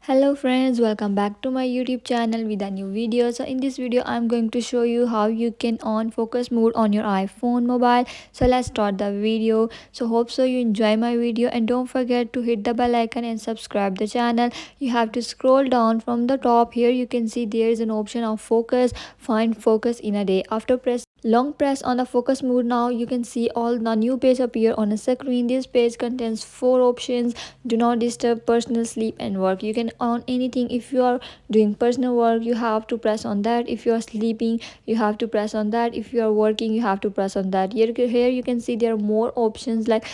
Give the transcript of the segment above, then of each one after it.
Hello friends, welcome back to my YouTube channel with a new video. So in this video I'm going to show you how you can on focus mode on your iPhone mobile. So let's start the video. So hope so you enjoy my video and don't forget to hit the bell icon and subscribe the channel. You have to scroll down from the top. Here you can see there is an option of focus. Find focus in a day. After long press on the focus mode, now you can see all the new page appear on a screen. This page contains four options: do not disturb, personal, sleep and work. You can on anything. If you are doing personal work, you have to press on that. If you are sleeping, you have to press on that. If you are working, you have to press on that. Here you can see there are more options like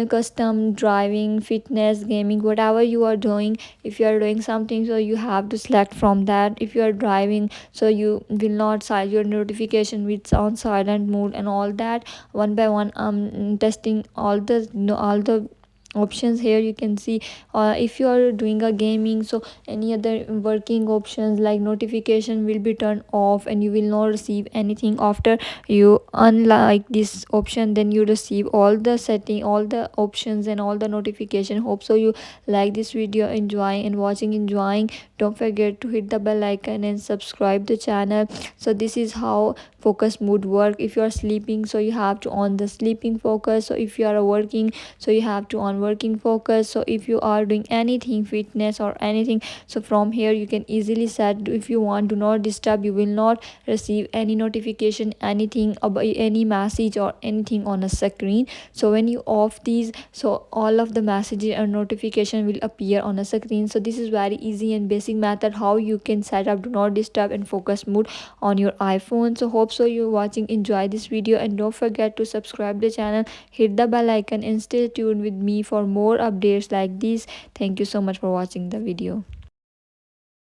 custom, driving, fitness, gaming, whatever you are doing. If you are doing something, so you have to select from that. If you are driving, so you will not silence your notification with on silent mode and all that. One by one testing all the all the options. Here you can see if you are doing a gaming, so any other working options like notification will be turned off and you will not receive anything. After you unlike this option, then you receive all the setting, all the options and all the notification. Hope so you like this video, enjoying and watching, enjoying. Don't forget to hit the bell icon and subscribe the channel. So this is how focus mode work. If you are sleeping, so you have to on the sleeping focus. So if you are working, so you have to on working focus. So if you are doing anything fitness or anything, so from here you can easily set. If you want do not disturb, you will not receive any notification, anything about any message or anything on a screen. So when you off these, so all of the messages and notification will appear on a screen. So this is very easy and basic method how you can set up do not disturb and focus mode on your iPhone. So hope so you watching, enjoy this video and don't forget to subscribe the channel, hit the bell icon and stay tuned with me for more updates like this. Thank you so much for watching the video.